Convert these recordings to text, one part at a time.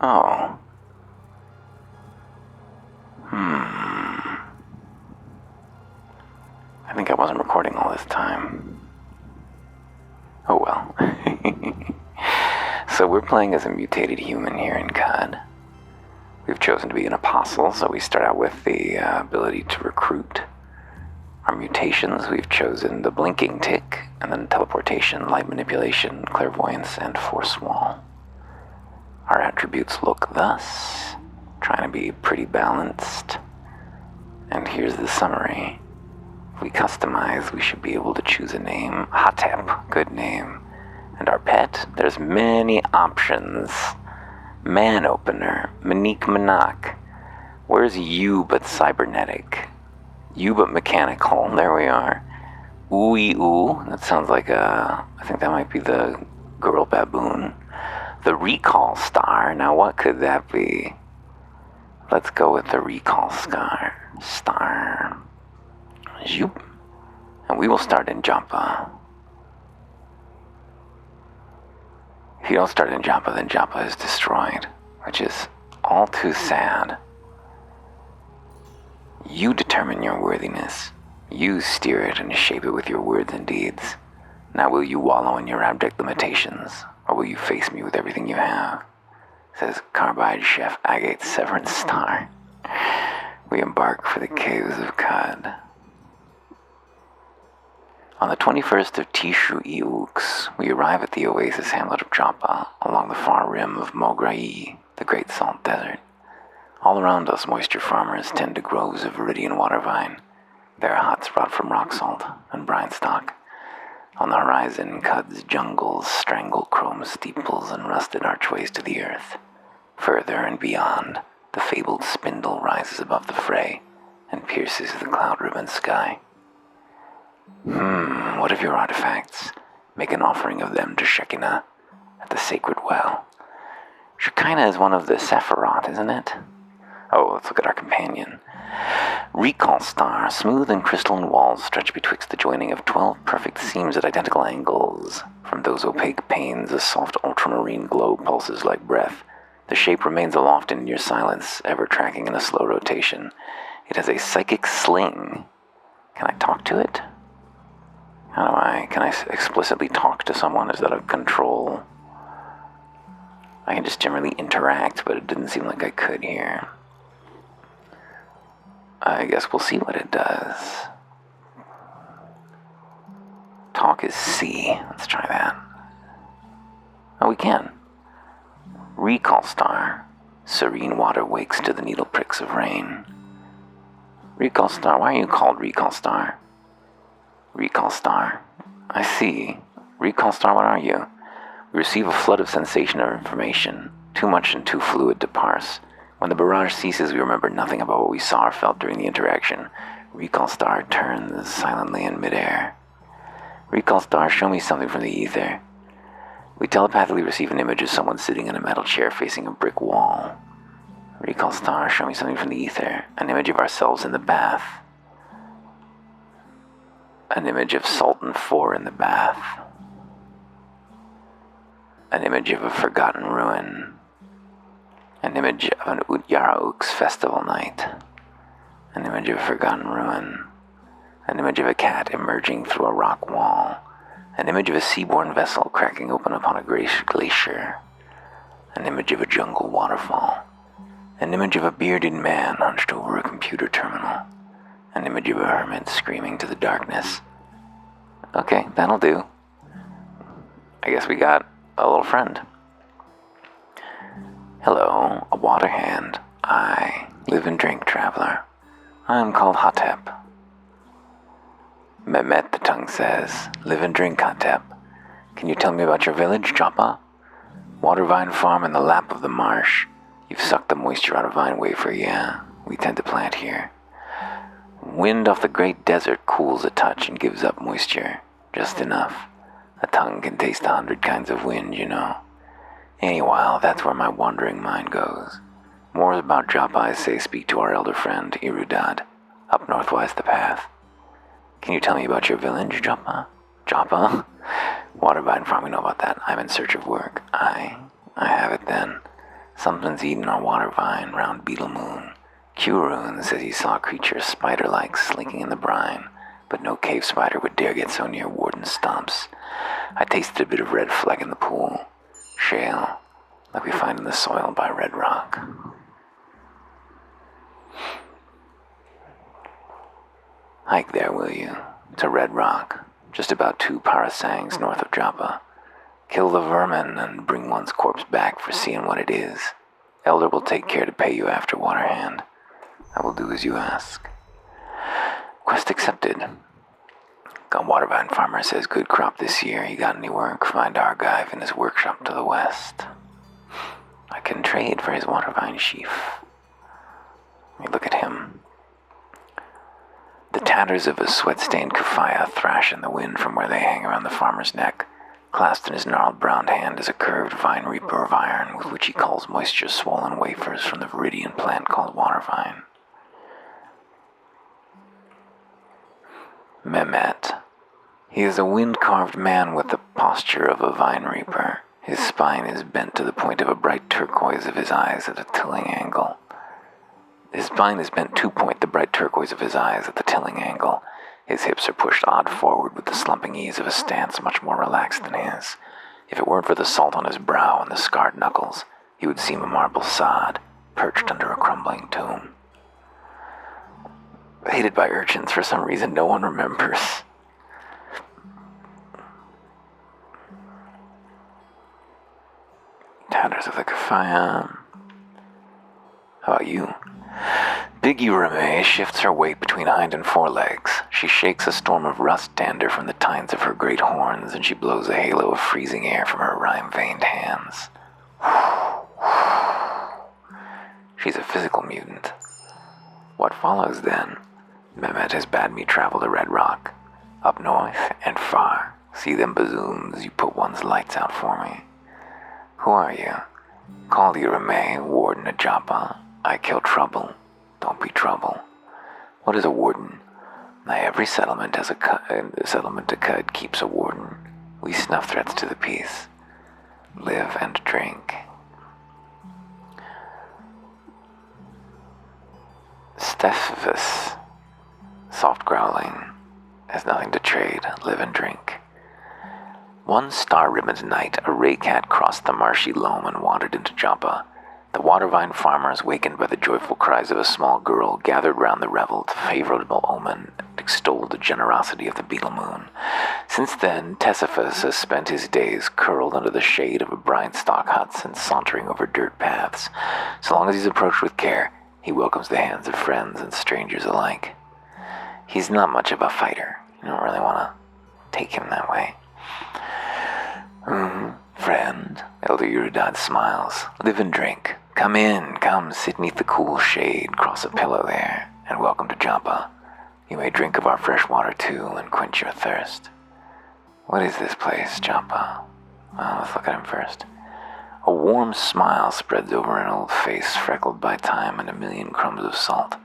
Oh. I think I wasn't recording all this time. Oh well. So we're playing as a mutated human here in COD. We've chosen to be an apostle, so we start out with the ability to recruit. Our mutations, we've chosen the blinking tick, and then teleportation, light manipulation, clairvoyance, and force wall. Our attributes look thus, trying to be pretty balanced. And here's the summary. If we customize, we should be able to choose a name. Hotep, good name. And our pet, there's many options. Man opener, Manique Manak. Where's you but cybernetic? You but mechanical, there we are. Ooey oo, that sounds like I think that might be the girl baboon. The recall star, now what could that be? Let's go with the recall star. Zoop. And we will start in Joppa. If you don't start in Joppa, then Joppa is destroyed, which is all too sad. You determine your worthiness. You steer it and shape it with your words and deeds. Now will you wallow in your abject limitations, or will you face me with everything you have? Says Carbide Chef Agate Severance Star. We embark for the caves of COD. On the 21st of Tishu Iux, we arrive at the oasis hamlet of Joppa, along the far rim of Mogra'i, the Great Salt Desert. All around us, moisture farmers tend to groves of viridian water vine. Their huts wrought from rock salt and brine stock. On the horizon, COD's jungles strangle chrome steeples and rusted archways to the earth. Further and beyond, the fabled spindle rises above the fray and pierces the cloud-ribbon sky. What of your artifacts? Make an offering of them to Shekinah at the sacred well. Shekinah is one of the Sephiroth, isn't it? Oh, let's look at our companion. Recall star, smooth and crystalline walls stretch betwixt the joining of 12 perfect seams at identical angles. From those opaque panes, a soft ultramarine glow pulses like breath. The shape remains aloft in your silence, ever tracking in a slow rotation. It has a psychic sling. Can I talk to it? Can I explicitly talk to someone? Is that a control? I can just generally interact, but it didn't seem like I could here. I guess we'll see what it does. Talk is C. Let's try that. Oh, we can. Recall star. Serene water wakes to the needle pricks of rain. Recall star. Why are you called Recall star? Recall star. I see. Recall star, what are you? We receive a flood of sensation or information, too much and too fluid to parse. When the barrage ceases, we remember nothing about what we saw or felt during the interaction. Recall star turns silently in midair. Recall star, show me something from the ether. We telepathically receive an image of someone sitting in a metal chair facing a brick wall. Recall star, show me something from the ether. An image of ourselves in the bath. An image of Sultan 4 in the bath. An image of a forgotten ruin. An image of an Utyara festival night. An image of a forgotten ruin. An image of a cat emerging through a rock wall. An image of a seaborne vessel cracking open upon a glacier. An image of a jungle waterfall. An image of a bearded man hunched over a computer terminal. An image of a hermit screaming to the darkness. Okay, that'll do. I guess we got a little friend. Hello, a water hand. I live and drink, traveler. I am called Hotep. Mehmet, the tongue says, live and drink, Hotep. Can you tell me about your village, Joppa? Water vine farm in the lap of the marsh. You've sucked the moisture out of vine wafer, yeah. We tend to plant here. Wind off the great desert cools a touch and gives up moisture. Just enough. A tongue can taste 100 kinds of wind, you know. Anyhow, that's where my wandering mind goes. More about Joppa, I say, speak to our elder friend, Irudad, up northwest the path. Can you tell me about your village, Joppa? Joppa? Watervine farm, we know about that. I'm in search of work. I have it then. Something's eating our water vine round Beetle Moon. Q-Rune says he saw a creature spider-like slinking in the brine, but no cave spider would dare get so near Warden's stumps. I tasted a bit of red fleck in the pool. Shale, like we find in the soil by Red Rock. Hike there, will you? To Red Rock, just about 2 parasangs north of Joppa. Kill the vermin and bring one's corpse back for seeing what it is. Elder will take care to pay you after Waterhand. I will do as you ask. Quest accepted. Got Watervine Farmer says good crop this year. You got any work? Find Argive in his workshop to the west. I can trade for his Watervine sheaf. Let me look at him. The tatters of a sweat-stained kafaya thrash in the wind from where they hang around the farmer's neck. Clasped in his gnarled brown hand is a curved vine reaper of iron with which he calls moisture-swollen wafers from the viridian plant called watervine. Mehmet. He is a wind-carved man with the posture of a vine reaper. His spine is bent to the point of a bright turquoise of his eyes at a tilling angle. His spine is bent to point the bright turquoise of his eyes at the tilling angle. His hips are pushed odd forward with the slumping ease of a stance much more relaxed than his. If it weren't for the salt on his brow and the scarred knuckles, he would seem a marble sod, perched under a crumbling tomb. Hated by urchins for some reason no one remembers. Tatters of the Kafaya. How about you? Big Urame shifts her weight between hind and forelegs. She shakes a storm of rust dander from the tines of her great horns, and she blows a halo of freezing air from her rime-veined hands. She's a physical mutant. What follows then? Mehmet has bade me travel to Red Rock, up north and far. See them bazooms, you put one's lights out for me. Who are you? Call Urame, warden of Joppa. I kill trouble. Don't be trouble. What is a warden? Every settlement has a settlement to cut keeps a warden. We snuff threats to the peace. Live and drink. Stephus. Soft growling. Has nothing to trade. Live and drink. One star-ribboned night, a ray cat crossed the marshy loam and wandered into Joppa. The Watervine farmers, wakened by the joyful cries of a small girl, gathered round the revel to favorable omen and extolled the generosity of the Beetle Moon. Since then, Tesiphus has spent his days curled under the shade of a brine-stock huts and sauntering over dirt paths. So long as he's approached with care, he welcomes the hands of friends and strangers alike. He's not much of a fighter. You don't really want to take him that way. Friend, Elder Uridad smiles. Live and drink. Come in, come sit neath the cool shade, cross a pillow there, and welcome to Joppa. You may drink of our fresh water too, and quench your thirst. What is this place, Joppa? Well, let's look at him first. A warm smile spreads over an old face freckled by time and a million crumbs of salt.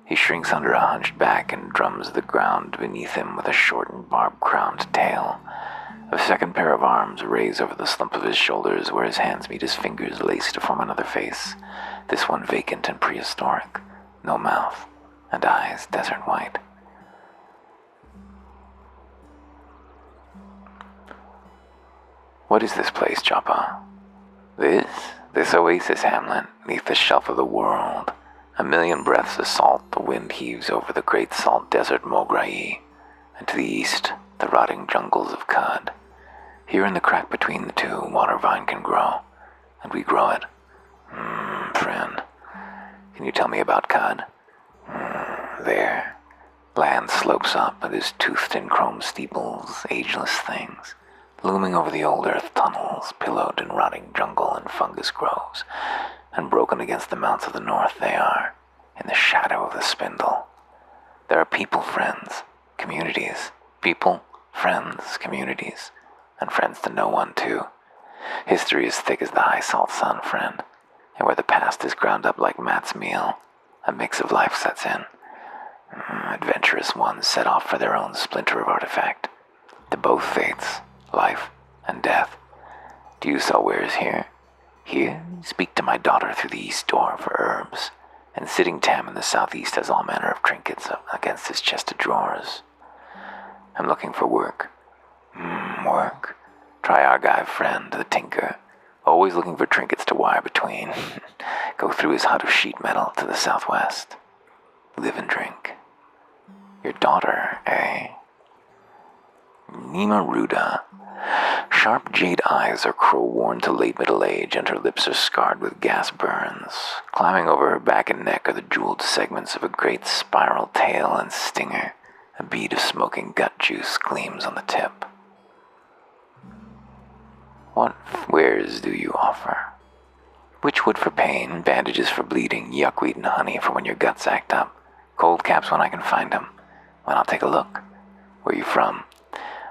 He shrinks under a hunched back and drums the ground beneath him with a shortened, barb-crowned tail. A second pair of arms raise over the slump of his shoulders where his hands meet his fingers laced to form another face, this one vacant and prehistoric, no mouth, and eyes desert white. What is this place, Joppa? This oasis hamlet, neath the shelf of the world. A million breaths of salt the wind heaves over the great salt desert Mograhi, and to the east, the rotting jungles of Khad. Here in the crack between the two, watervine can grow, and we grow it. Friend, can you tell me about Khad? There, land slopes up and is toothed in chrome steeples, ageless things, looming over the old earth tunnels, pillowed in rotting jungle and fungus groves, and broken against the mounts of the north they are, in the shadow of the spindle. There are people, friends, communities, people, friends, communities, and friends to no one, too. History is thick as the high salt sun, friend, and where the past is ground up like Matt's meal, a mix of life sets in. Adventurous ones set off for their own splinter of artifact, to both faiths, life and death. Do you sell wares here? Here, speak to my daughter through the east door for herbs, and Sitting Tam in the southeast has all manner of trinkets against his chest of drawers. I'm looking for work. Work. Try our guy friend, the tinker. Always looking for trinkets to wire between. Go through his hut of sheet metal to the southwest. Live and drink. Your daughter, eh? Nima Ruda. Sharp jade eyes are crow-worn to late middle age, and her lips are scarred with gas burns. Climbing over her back and neck are the jeweled segments of a great spiral tail and stinger. A bead of smoking gut juice gleams on the tip. What wares do you offer? Witchwood for pain, bandages for bleeding, yuckweed and honey for when your guts act up. Cold caps when I can find them. When I'll take a look. Where you from?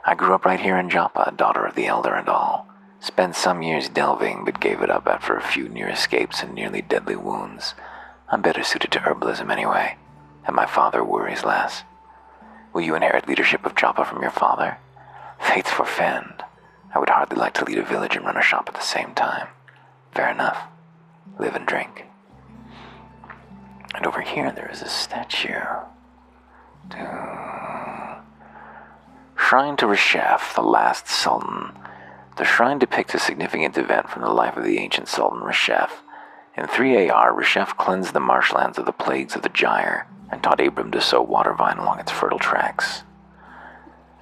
I grew up right here in Joppa, daughter of the elder and all. Spent some years delving, but gave it up after a few near escapes and nearly deadly wounds. I'm better suited to herbalism anyway, and my father worries less. Will you inherit leadership of Joppa from your father? Fates forfend. I would hardly like to lead a village and run a shop at the same time. Fair enough. Live and drink. And over here there is a statue. Shrine to Reshef, the last Sultan. The shrine depicts a significant event from the life of the ancient Sultan Reshef. In 3 AR, Reshef cleansed the marshlands of the plagues of the gyre and taught Abram to sow water vine along its fertile tracks.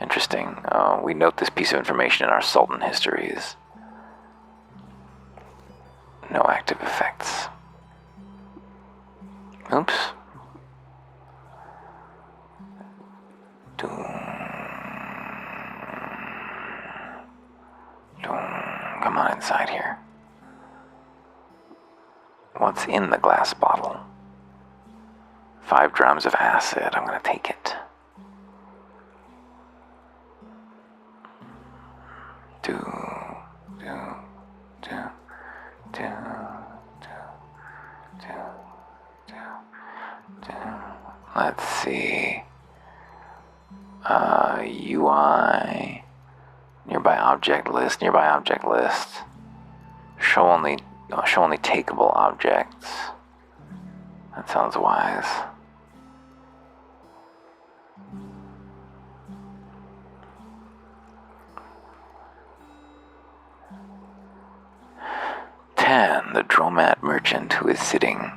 Interesting. We note this piece of information in our Sultan histories. No active effects. Oops. Come on inside here. What's in the glass bottle? 5 drams of acid. I'm gonna take it. Let's see. UI. Nearby object list. Show only takeable objects. That sounds wise. Tan, the Dromat merchant who is sitting.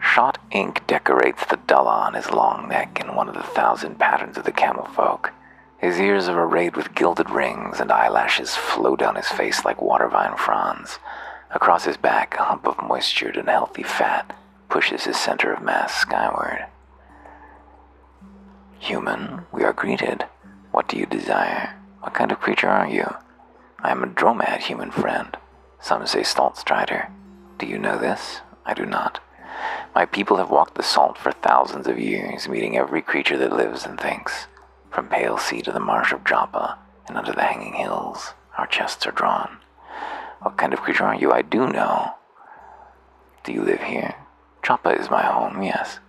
Shot ink decorates the dullah on his long neck in one of the 1,000 patterns of the camel folk. His ears are arrayed with gilded rings, and eyelashes flow down his face like water vine fronds. Across his back, a hump of moistured and healthy fat pushes his center of mass skyward. Human, we are greeted. What do you desire? What kind of creature are you? I am a Dromat, human friend. Some say Salt Strider. Do you know this? I do not. My people have walked the salt for thousands of years, meeting every creature that lives and thinks. From Pale Sea to the marsh of Joppa, and under the hanging hills, our chests are drawn. What kind of creature are you? I do know. Do you live here? Joppa is my home, yes.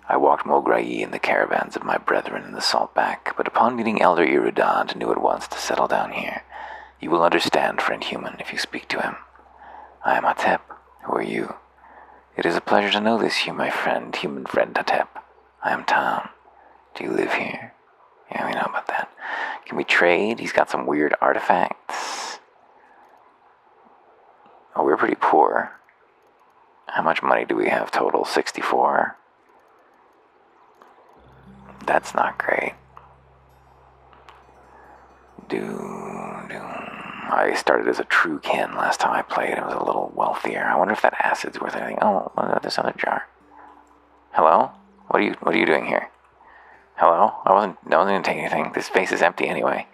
I walked Mogra'i in the caravans of my brethren in the Saltback, but upon meeting Elder Irudad, knew at once to settle down here. You will understand, friend human, if you speak to him. I am Hatep. Who are you? It is a pleasure to know this, my friend, human friend Hatep. I am Tom. Do you live here? Yeah, we know about that. Can we trade? He's got some weird artifacts. Oh, we're pretty poor. How much money do we have total? 64. That's not great. I started as a true kin last time I played. I was a little wealthier. I wonder if that acid's worth anything. Oh, what about this other jar? Hello? What are you doing here? Hello? I wasn't gonna take anything. This space is empty anyway.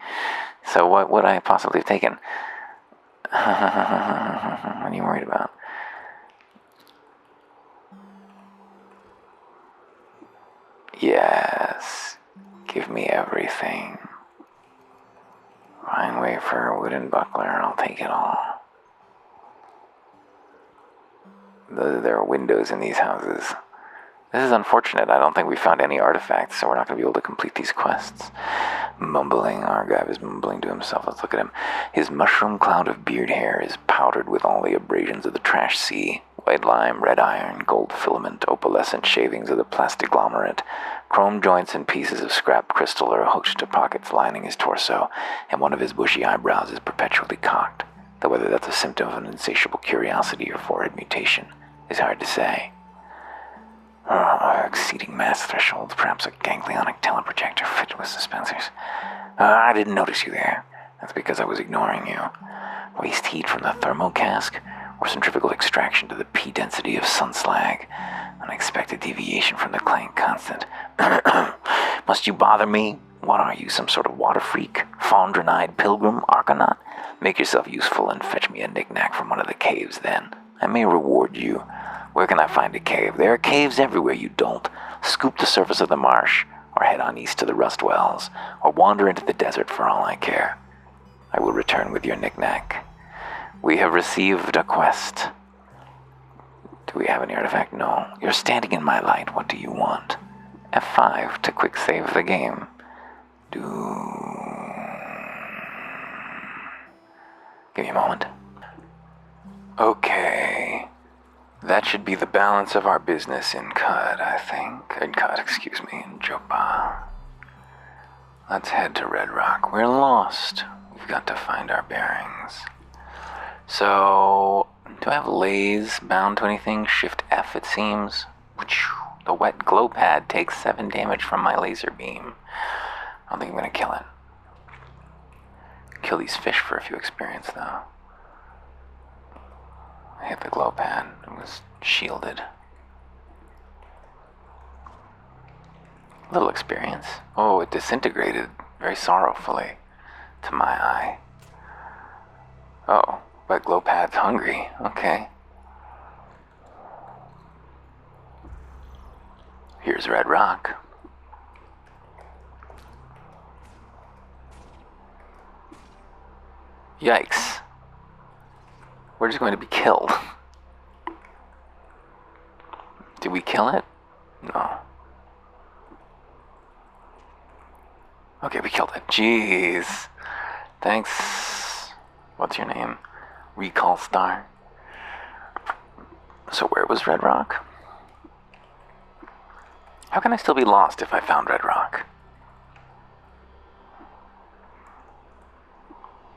So what would I possibly have taken? What are you worried about? Yes. Give me everything. Fine wafer, wooden buckler, I'll take it all. There are windows in these houses. This is unfortunate. I don't think we found any artifacts, so we're not going to be able to complete these quests. Mumbling, Argive is mumbling to himself. Let's look at him. His mushroom cloud of beard hair is powdered with all the abrasions of the trash sea. White lime, red iron, gold filament, opalescent shavings of the plastiglomerate. Chrome joints and pieces of scrap crystal are hooked to pockets lining his torso, and one of his bushy eyebrows is perpetually cocked, though whether that's a symptom of an insatiable curiosity or forehead mutation is hard to say. Exceeding mass thresholds, perhaps a ganglionic teleprojector fitted with suspensors. I didn't notice you there. That's because I was ignoring you. Waste heat from the thermocask, or centrifugal extraction to the P density of sun slag. Unexpected deviation from the Planck constant. Must you bother me? What are you, some sort of water freak? Fondrenide pilgrim, argonaut? Make yourself useful and fetch me a knick-knack from one of the caves, then. I may reward you. Where can I find a cave? There are caves everywhere, you dolt. Scoop the surface of the marsh, or head on east to the rust wells, or wander into the desert for all I care. I will return with your knick-knack. We have received a quest. Do we have any artifact? No. You're standing in my light. What do you want? F5 to quick save the game. Give me a moment. Okay. That should be the balance of our business in Cud, I think. In Jopa. Let's head to Red Rock. We're lost. We've got to find our bearings. So, do I have lays bound to anything? Shift F, it seems. The wet glow pad takes 7 damage from my laser beam. I don't think I'm gonna kill it. Kill these fish for a few experience, though. I hit the glow pad. It was shielded. Little experience. Oh, it disintegrated very sorrowfully to my eye. Oh, but glow pad's hungry. Okay. Here's Red Rock. Yikes. We're just going to be killed. Did we kill it? No. Okay, we killed it. Jeez. Thanks. What's your name? Recall Star. So where was Red Rock? How can I still be lost if I found Red Rock?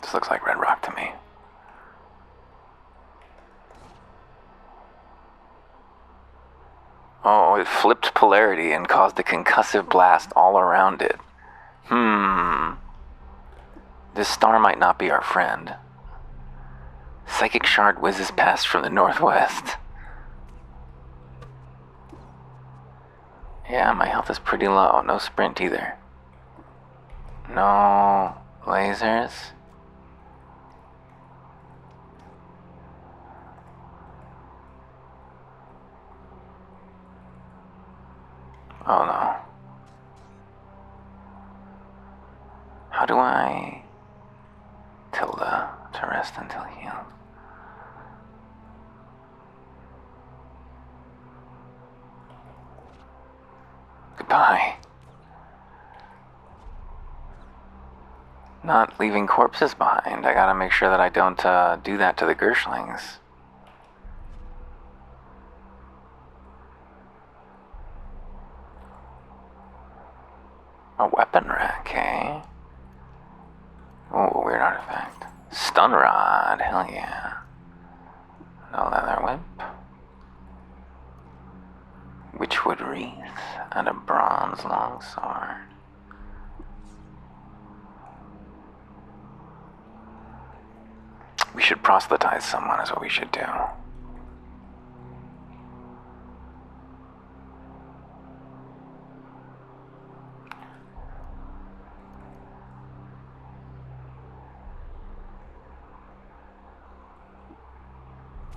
This looks like Red Rock to me. Oh, it flipped polarity and caused a concussive blast all around it. This star might not be our friend. Psychic shard whizzes past from the northwest. Yeah, my health is pretty low. No sprint either. No lasers. Oh no. How do I tilde to rest until healed? Goodbye. Not leaving corpses behind. I gotta make sure that I don't do that to the Gershlings. A weapon rack, eh? Oh, a weird artifact. Stun rod, hell yeah. No leather whip. Witchwood wreath and a bronze longsword. We should proselytize someone is what we should do.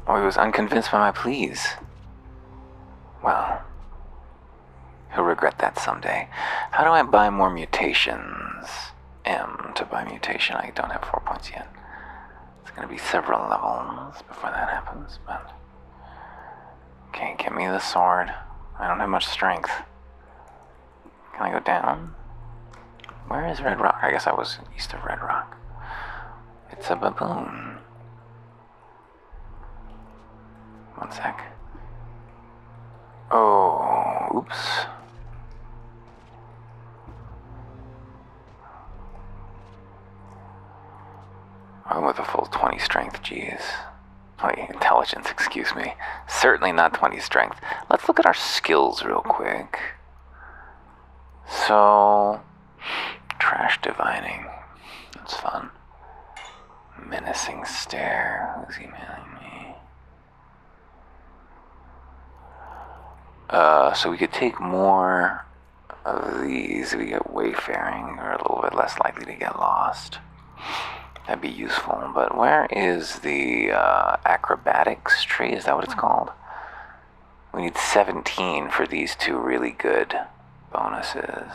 Oh, he was unconvinced by my pleas. Well, he'll regret that someday. How do I buy more mutations? M to buy mutation. I don't have 4 points yet. It's gonna be several levels before that happens, but... Okay, give me the sword. I don't have much strength. Can I go down? Where is Red Rock? I guess I was east of Red Rock. It's a baboon. One sec. Oh, oops. I'm with a full 20 strength, geez. Wait, intelligence, excuse me. Certainly not 20 strength. Let's look at our skills real quick. So, trash divining. That's fun. Menacing stare. Who's emailing me? So we could take more of these. We get wayfaring. We're a little bit less likely to get lost. That'd be useful. But where is the acrobatics tree? Is that what it's called? We need 17 for these two really good bonuses.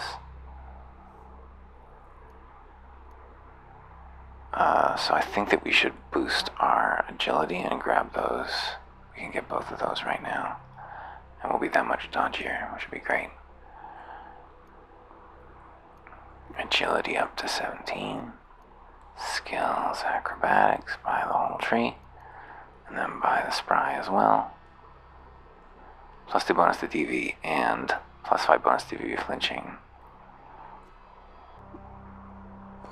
So I think that we should boost our agility and grab those. We can get both of those right now. And we'll be that much dodgier, which would be great. Agility up to 17. Skills, acrobatics, buy the whole tree. And then buy the spry as well. Plus 2 bonus to DV and plus 5 bonus to DV flinching.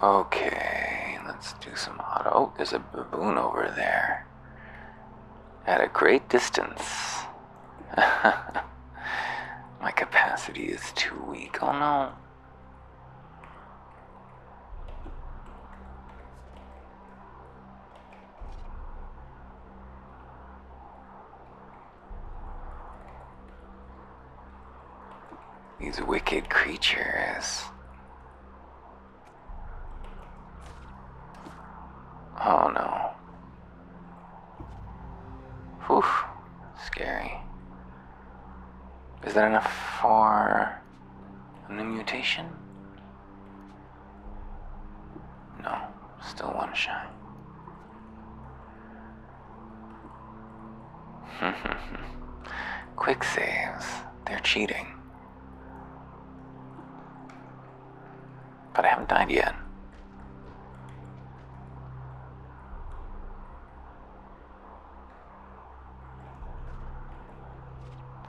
Okay, let's do some auto. Oh, there's a baboon over there. At a great distance. My capacity is too weak. Oh no. These wicked creatures. Oh no. Whew. Scary. Is that enough for a new mutation? No. Still one shy. Quick saves. They're cheating. But I haven't died yet.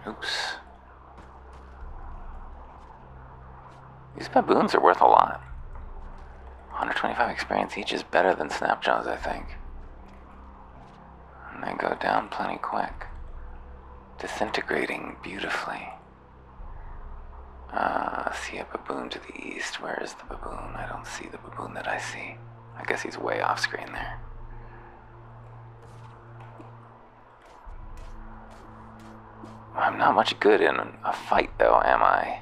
Oops. These baboons are worth a lot. 125 experience each is better than Snapjaws, I think. And they go down plenty quick. Disintegrating beautifully. See a baboon to the east. Where is the baboon? I don't see the baboon that I see. I guess he's way off screen there. I'm not much good in a fight, though, am I?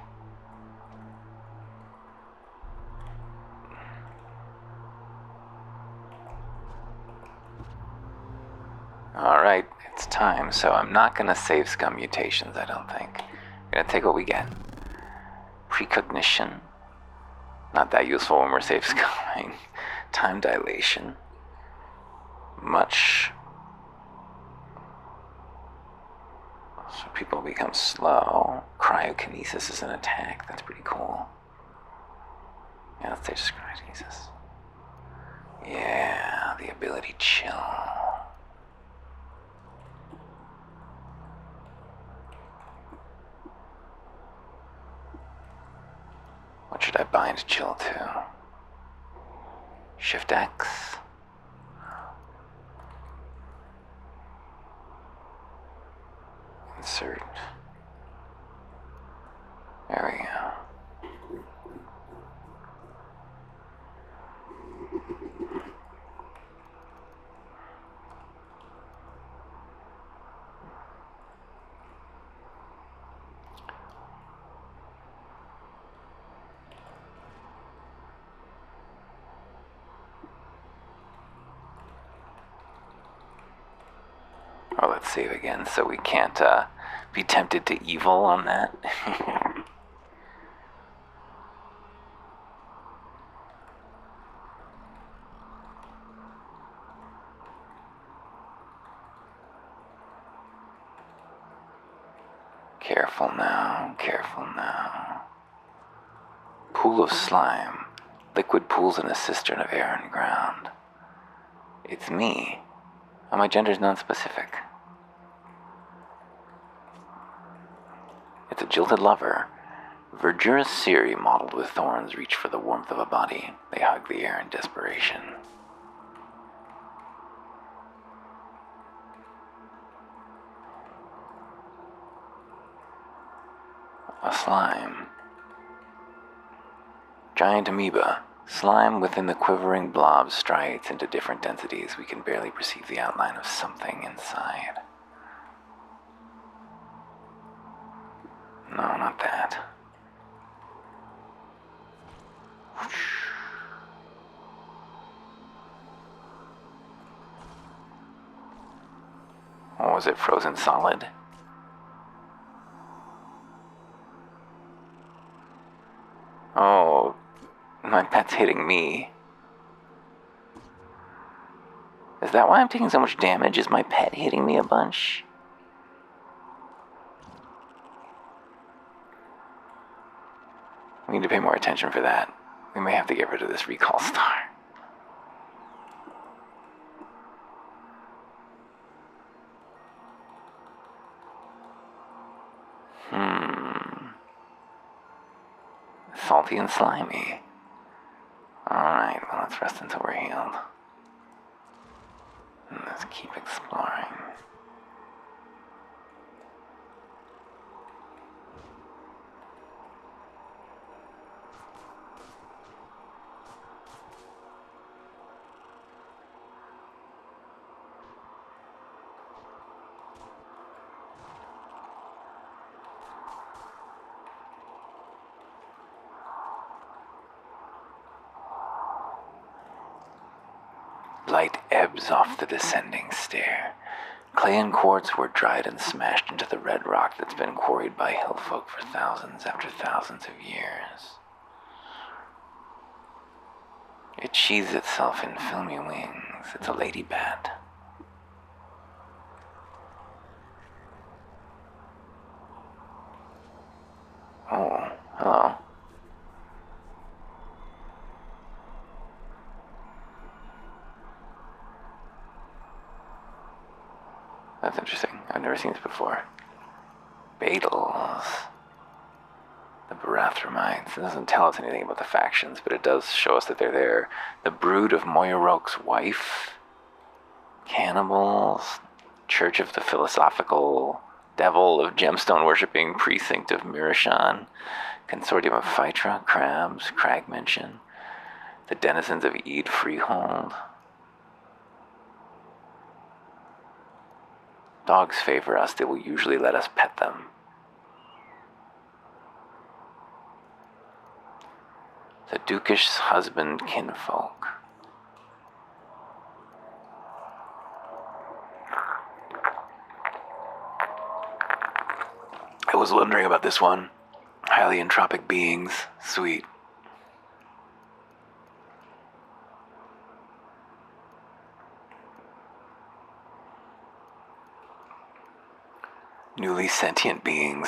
Alright, it's time, so I'm not gonna save scum mutations, I don't think. I'm gonna take what we get. Precognition. Not that useful when we're safe scumming. Time dilation. Much. So people become slow. Cryokinesis is an attack. That's pretty cool. Yeah, let's take just cryokinesis. Yeah, the ability chill. What should I bind chill to? Shift X. Insert. There we go. Oh, let's save again so we can't be tempted to evil on that. Careful now, careful now. Pool of slime. Liquid pools in a cistern of air and ground. It's me. Oh, my gender's non-specific. It's a jilted lover. Verdurous Siri mottled with thorns reach for the warmth of a body. They hug the air in desperation. A slime. Giant amoeba. Slime within the quivering blob striates into different densities. We can barely perceive the outline of something inside. No, not that. Or was it frozen solid? Oh, my pet's hitting me. Is that why I'm taking so much damage? Is my pet hitting me a bunch? We need to pay more attention for that. We may have to get rid of this recall star. Salty and slimy. Alright, well, let's rest until we're healed. And let's keep exploring. Light ebbs off the descending stair. Clay and quartz were dried and smashed into the red rock that's been quarried by hillfolk for thousands after thousands of years. It sheathes itself in filmy wings. It's a lady bat. Oh, hello. That's interesting. I've never seen this before. Beetles. The Barathromites. It doesn't tell us anything about the factions, but it does show us that they're there. The brood of Moirok's wife. Cannibals. Church of the Philosophical Devil of Gemstone-worshipping Precinct of Mirashan. Consortium of Phytra, Crabs, Cragmention. The denizens of Ede Freehold. Dogs favor us. They will usually let us pet them. The Dukish husband kinfolk. I was wondering about this one. Highly entropic beings. Sweet. Newly sentient beings.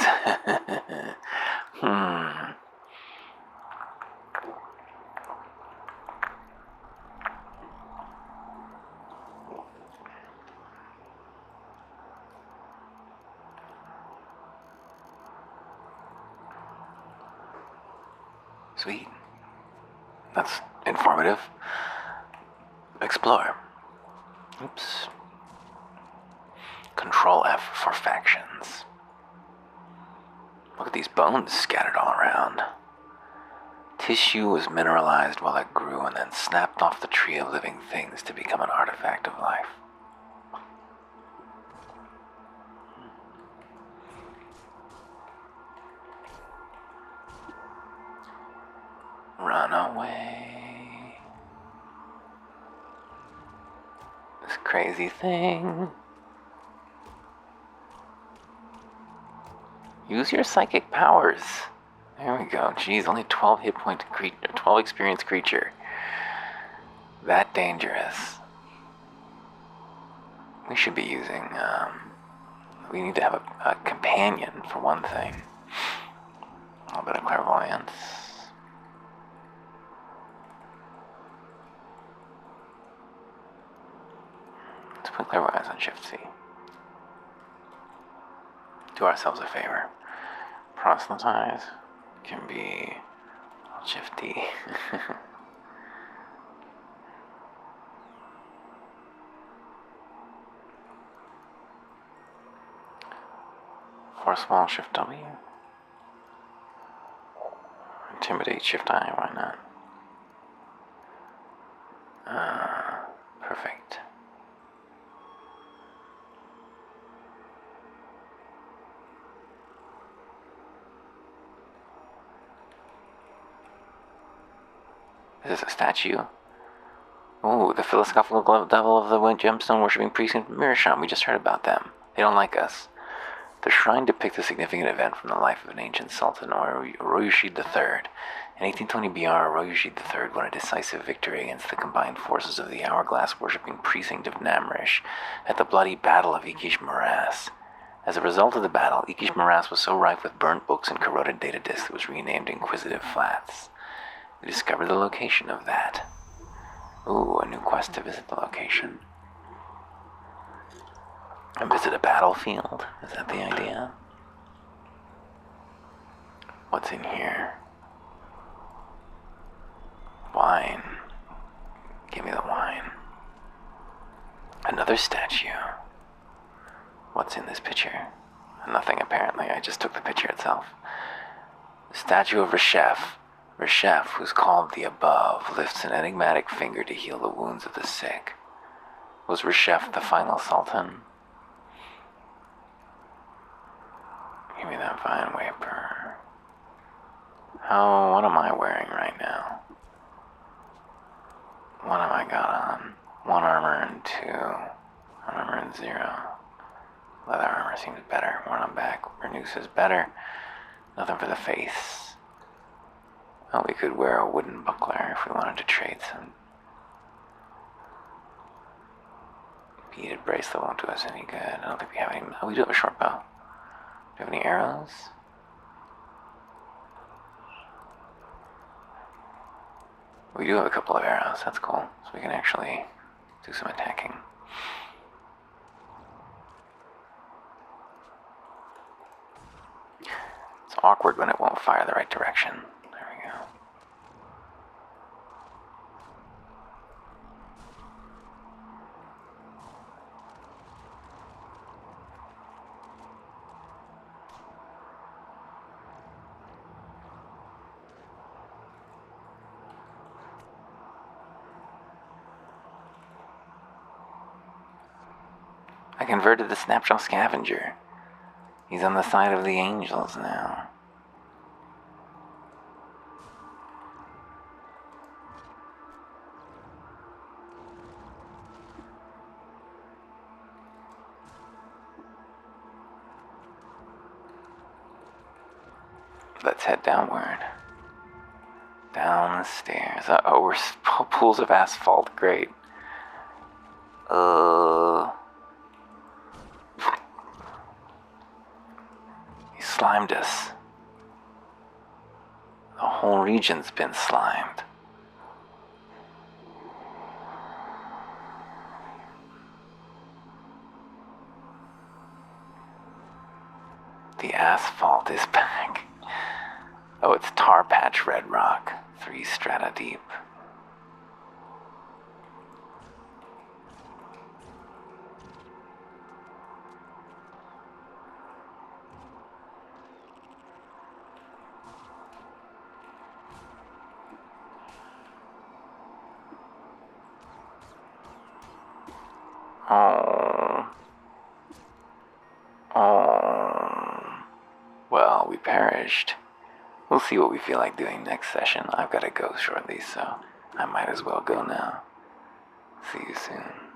Sweet. That's informative. Explore. Oops. Control F for factions. Look at these bones scattered all around. Tissue was mineralized while it grew and then snapped off the tree of living things to become an artifact of life. Run away. This crazy thing. Use your psychic powers. There we go. Geez, only 12 hit point creature, 12 experienced creature. That dangerous. We should be using, we need to have a companion for one thing. A little bit of clairvoyance. Definitely clairvoyance on Shift C. Do ourselves a favor. Proselytize can be Shift D. Or small Shift W. Intimidate Shift I, why not? Perfect. Is this a statue? Oh, the philosophical devil of the gemstone worshipping precinct Mirasham. We just heard about them. They don't like us. The shrine depicts a significant event from the life of an ancient sultan, Oroyushid III. In 1820 BR, Oroyushid III won a decisive victory against the combined forces of the hourglass-worshipping precinct of Namrish at the bloody Battle of Ikish Morass. As a result of the battle, Ikish Morass was so rife with burnt books and corroded data disks it was renamed Inquisitive Flats. We discovered the location of that. Ooh, a new quest to visit the location. And visit a battlefield? Is that the idea? What's in here? Wine. Give me the wine. Another statue. What's in this picture? Nothing, apparently. I just took the picture itself. The statue of Reshef. Reshef, who's called the Above, lifts an enigmatic finger to heal the wounds of the sick. Was Reshef the final sultan? Give me that fine vapor. What am I wearing right now? What have I got on? 1 armor and 2. 1 armor and 0. Leather armor seems better. 1 on back. Burnous is better. Nothing for the face. Well, we could wear a wooden buckler if we wanted to trade some. Beaded bracelet won't do us any good. I don't think we have any. Oh, we do have a short bow. Do you have any arrows? We do have a couple of arrows. That's cool. So we can actually do some attacking. It's awkward when it won't fire the right direction. There we go. I converted the Snapshot Scavenger. He's on the side of the angels now. Let's head downward. Down the stairs. Uh-oh, we're pools of asphalt. Great. He slimed us. The whole region's been slimed. The asphalt is back. Oh, it's Tar Patch Red Rock, 3 strata deep. Well, we perished. We'll see what we feel like doing next session. I've got to go shortly, so I might as well go now. See you soon.